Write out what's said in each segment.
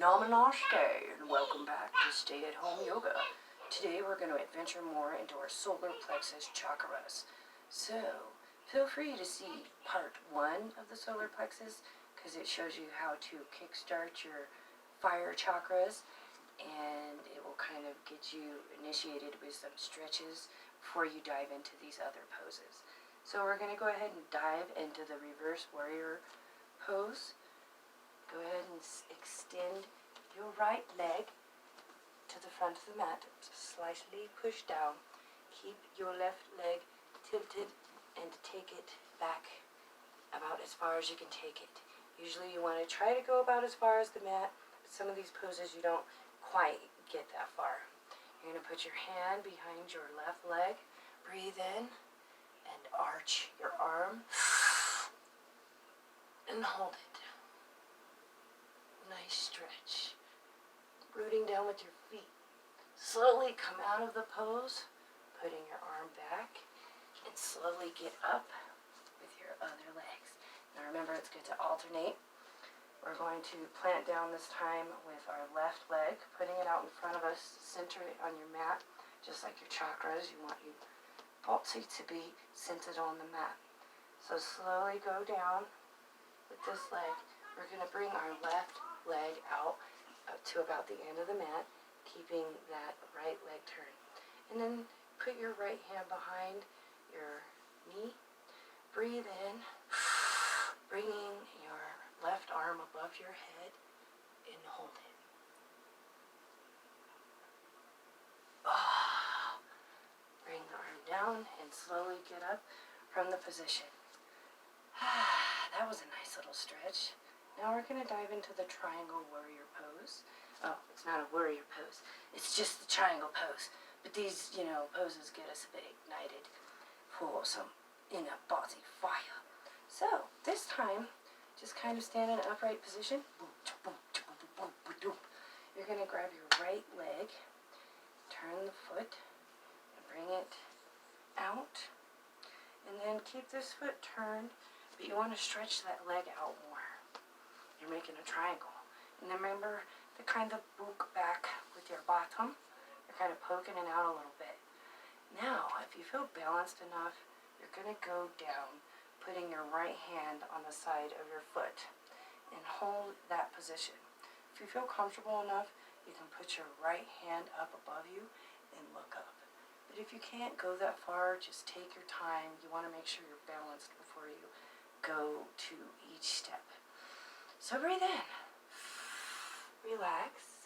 Namaste and welcome back to Stay at Home Yoga. Today we're going to adventure more into our solar plexus chakras. So feel free to see part 1 of the solar plexus because it shows you how to kickstart your fire chakras, and it will kind of get you initiated with some stretches before you dive into these other poses. So we're going to go ahead and dive into the reverse warrior pose. Go ahead and extend your right leg to the front of the mat. Slightly push down. Keep your left leg tilted and take it back about as far as you can take it. Usually you want to try to go about as far as the mat, but some of these poses you don't quite get that far. You're going to put your hand behind your left leg. Breathe in and arch your arm and hold it. Nice stretch. Rooting down with your feet. Slowly come out of the pose, putting your arm back, and slowly get up with your other legs. Now remember, it's good to alternate. We're going to plant down this time with our left leg, putting it out in front of us, center it on your mat, just like your chakras. You want your body to be centered on the mat. So slowly go down with this leg. We're going to bring our left leg out to about the end of the mat, keeping that right leg turned. And then put your right hand behind your knee. Breathe in, bringing your left arm above your head and hold it. Bring the arm down and slowly get up from the position. That was a nice little stretch. Now we're going to dive into the triangle warrior pose. Oh, it's not a warrior pose. It's just the triangle pose. But these, poses get us a bit ignited for some inner body fire. So, this time, just kind of stand in an upright position. You're going to grab your right leg, turn the foot, and bring it out. And then keep this foot turned, but you want to stretch that leg out more. You're making a triangle. And then remember to kind of book back with your bottom. You're kind of poking it out a little bit. Now, if you feel balanced enough, you're going to go down, putting your right hand on the side of your foot and hold that position. If you feel comfortable enough, you can put your right hand up above you and look up. But if you can't go that far, just take your time. You want to make sure you're balanced before you go to each step. So breathe in, relax.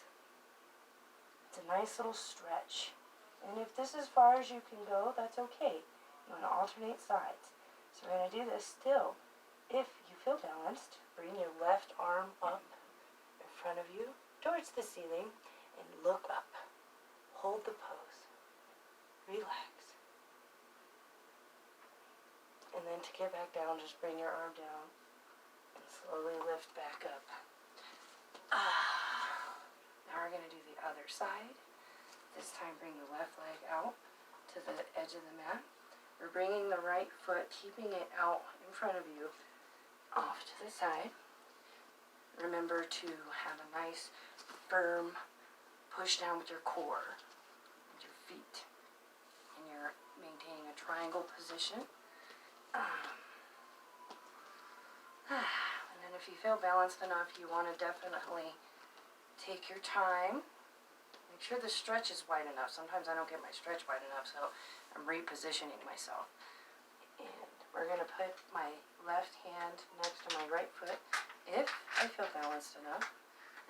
It's a nice little stretch. And if this is as far as you can go, that's okay. You want to alternate sides. So we're going to do this still. If you feel balanced, bring your left arm up in front of you towards the ceiling and look up. Hold the pose. Relax. And then to get back down, just bring your arm down. Slowly lift back up. Now we're going to do the other side. This time bring the left leg out to the edge of the mat. We're bringing the right foot, keeping it out in front of you, off to the side. Remember to have a nice, firm push down with your core, with your feet. And you're maintaining a triangle position. And then if you feel balanced enough, you want to definitely take your time. Make sure the stretch is wide enough. Sometimes I don't get my stretch wide enough, so I'm repositioning myself. And we're going to put my left hand next to my right foot if I feel balanced enough.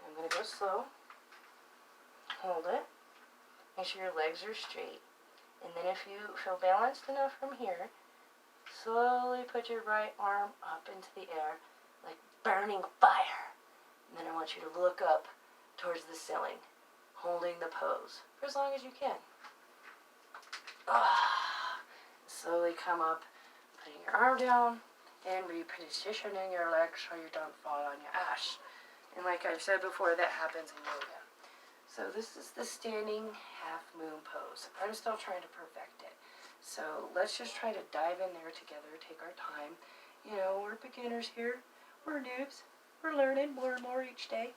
I'm going to go slow. Hold it. Make sure your legs are straight. And then if you feel balanced enough from here, slowly put your right arm up into the air like burning fire. And then I want you to look up towards the ceiling, holding the pose for as long as you can. Slowly come up, putting your arm down, and repositioning your legs so you don't fall on your ass. And like I've said before, that happens in yoga. So this is the standing half moon pose. I'm still trying to perfect it. So let's just try to dive in there together, take our time. We're beginners here. We're noobs. We're learning more and more each day.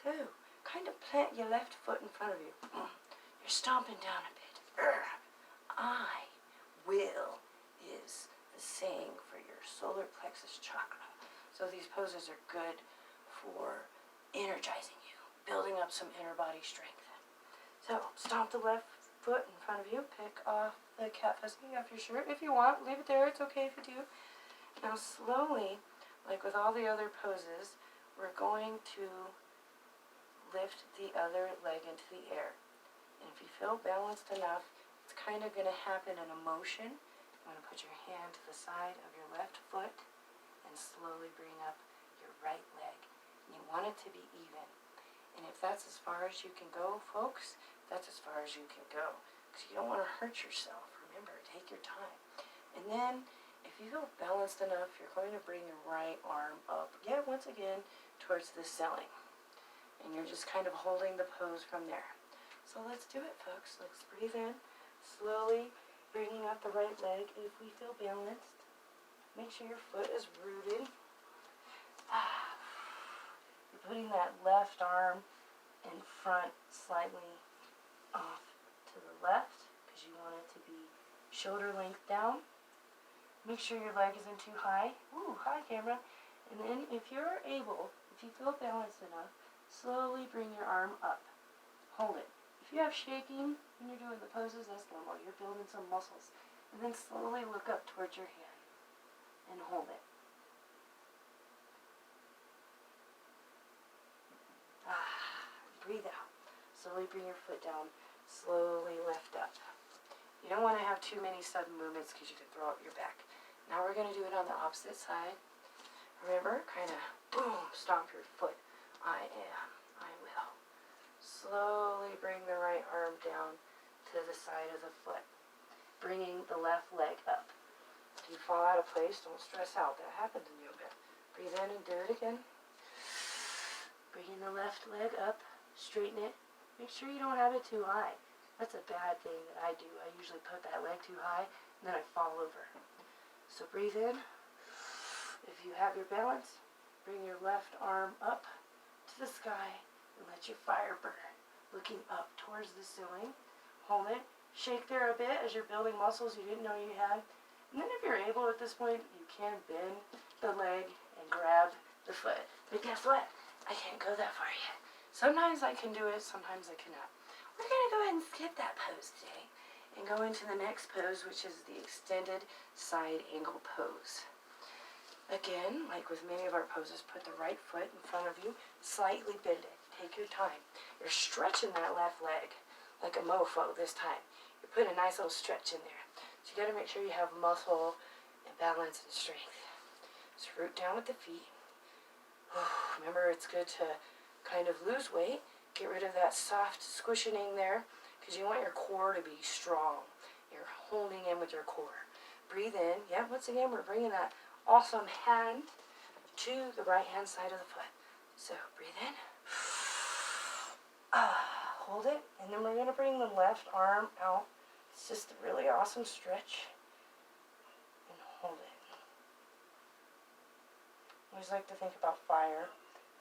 So, kind of plant your left foot in front of you. You're stomping down a bit. I will is the saying for your solar plexus chakra. So these poses are good for energizing you, building up some inner body strength. So, stomp the left foot in front of you. Pick off the cat fuzzy off your shirt if you want. Leave it there. It's okay if you do. Now slowly, like with all the other poses, we're going to lift the other leg into the air. And if you feel balanced enough, it's kind of going to happen in a motion. You want to put your hand to the side of your left foot and slowly bring up your right leg. And you want it to be even. And if that's as far as you can go, folks, that's as far as you can go. Because you don't want to hurt yourself. Remember, take your time. And then, if you feel balanced enough, you're going to bring your right arm up, yet once again, towards the ceiling. And you're just kind of holding the pose from there. So let's do it, folks. Let's breathe in, slowly bringing up the right leg. If we feel balanced, make sure your foot is rooted. You're putting that left arm in front, slightly off to the left, because you want it to be shoulder length down. Make sure your leg isn't too high. Ooh, hi camera. And then if you're able, if you feel balanced enough, slowly bring your arm up. Hold it. If you have shaking when you're doing the poses, that's normal. You're building some muscles. And then slowly look up towards your hand and hold it. Breathe out. Slowly bring your foot down. Slowly lift up. You don't want to have too many sudden movements because you can throw out your back. Now we're going to do it on the opposite side. Remember, kind of boom, stomp your foot. I will. Slowly bring the right arm down to the side of the foot, bringing the left leg up. If you fall out of place, don't stress out. That happens in yoga. Breathe in and do it again. Bringing the left leg up, straighten it. Make sure you don't have it too high. That's a bad thing that I do. I usually put that leg too high, and then I fall over. So breathe in. If you have your balance, bring your left arm up to the sky and let your fire burn. Looking up towards the ceiling. Hold it. Shake there a bit as you're building muscles you didn't know you had. And then if you're able at this point, you can bend the leg and grab the foot. But guess what? I can't go that far yet. Sometimes I can do it, sometimes I cannot. We're going to go ahead and skip that pose today and go into the next pose, which is the extended side angle pose. Again, like with many of our poses, put the right foot in front of you, slightly bend it. Take your time. You're stretching that left leg like a mofo this time. You're putting a nice little stretch in there. So you got to make sure you have muscle and balance and strength. So root down at the feet. Remember, it's good to kind of lose weight. Get rid of that soft squishing there because you want your core to be strong. You're holding in with your core. Breathe in. Yeah, once again, we're bringing that awesome hand to the right hand side of the foot. So breathe in. Hold it. And then we're going to bring the left arm out. It's just a really awesome stretch. And hold it. I always like to think about fire.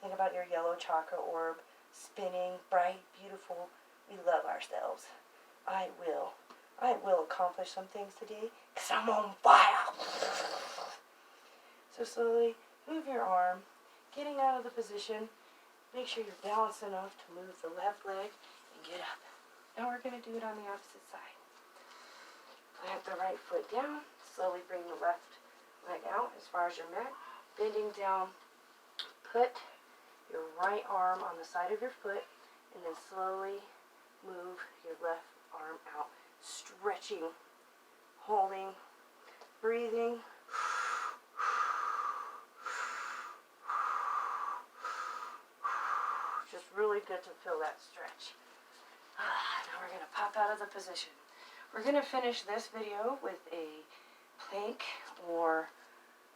Think about your yellow chakra orb spinning, bright, beautiful. We love ourselves. I will accomplish some things today because I'm on fire. So slowly move your arm, getting out of the position. Make sure you're balanced enough to move the left leg and get up. Now we're going to do it on the opposite side. Plant the right foot down. Slowly bring the left leg out as far as your mat. Bending down. Put your right arm on the side of your foot and then slowly move your left arm out. Stretching, holding, breathing. Just really good to feel that stretch. Now we're going to pop out of the position. We're going to finish this video with a plank or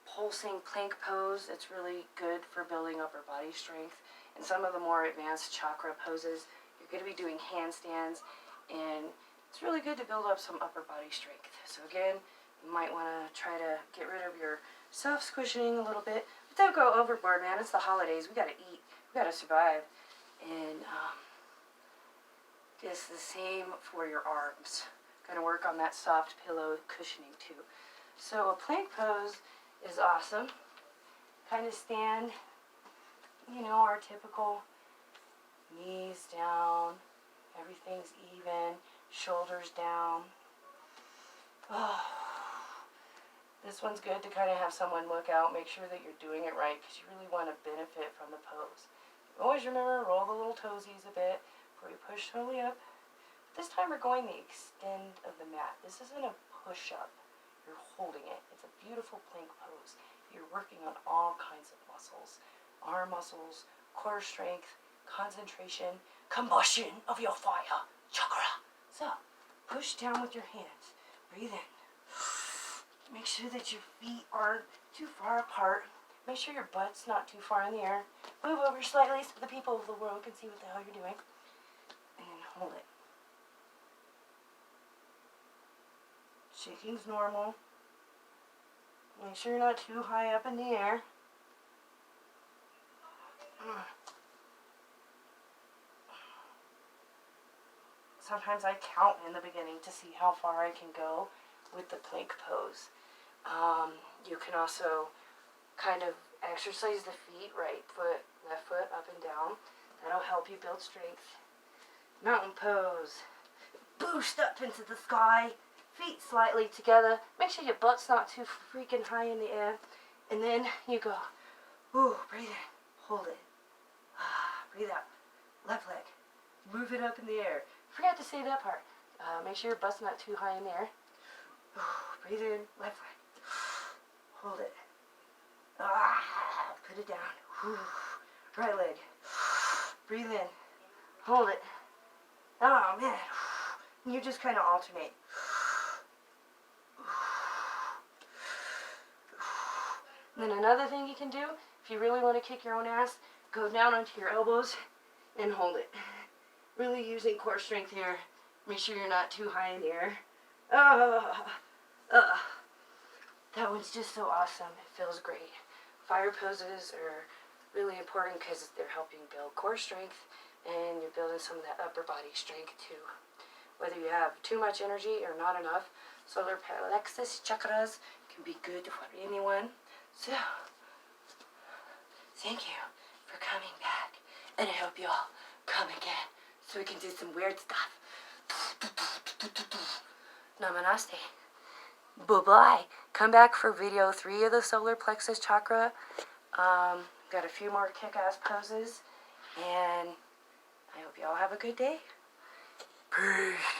pulsing plank pose. It's really good for building upper body strength. And some of the more advanced chakra poses, you're going to be doing handstands, and it's really good to build up some upper body strength. So again, you might want to try to get rid of your soft squishing a little bit, but don't go overboard, man. It's the holidays. We got to eat. We got to survive. And just the same for your arms. Gonna work on that soft pillow cushioning too. So a plank pose is awesome. Kind of stand, you know, our typical knees down, everything's even, shoulders down. Oh, this one's good to kind of have someone look out, make sure that you're doing it right, because you really want to benefit from the pose. Always remember, roll the little toesies a bit before you push slowly up. This time we're going the extend of the mat. This isn't a push-up. You're holding it. It's a beautiful plank pose. You're working on all kinds of muscles. Arm muscles, core strength, concentration, combustion of your fire chakra. So, push down with your hands. Breathe in. Make sure that your feet aren't too far apart. Make sure your butt's not too far in the air. Move over slightly so the people of the world can see what the hell you're doing. And hold it. Shaking's normal. Make sure you're not too high up in the air. Sometimes I count in the beginning to see how far I can go with the plank pose. You can also kind of exercise the feet, right foot, left foot, up and down. That'll help you build strength. Mountain pose. Boost up into the sky. Feet slightly together. Make sure your butt's not too freaking high in the air. And then you go, ooh, breathe in. Hold it. Breathe out. Left leg. Move it up in the air. Forgot to say that part. Make sure your butt's not too high in the air. Breathe in. Left leg. Hold it. Put it down. Right leg. Breathe in. Hold it. Oh, man. You just kind of alternate. And then another thing you can do, if you really want to kick your own ass, go down onto your elbows and hold it. Really using core strength here. Make sure you're not too high in the air. That one's just so awesome. It feels great. Fire poses are really important because they're helping build core strength and you're building some of that upper body strength too. Whether you have too much energy or not enough, solar plexus chakras can be good for anyone. So, thank you for coming back, and I hope you all come again so we can do some weird stuff. Namaste. Bye-bye. Come back for video 3 of the solar plexus chakra. Got a few more kick-ass poses, and I hope you all have a good day. Peace.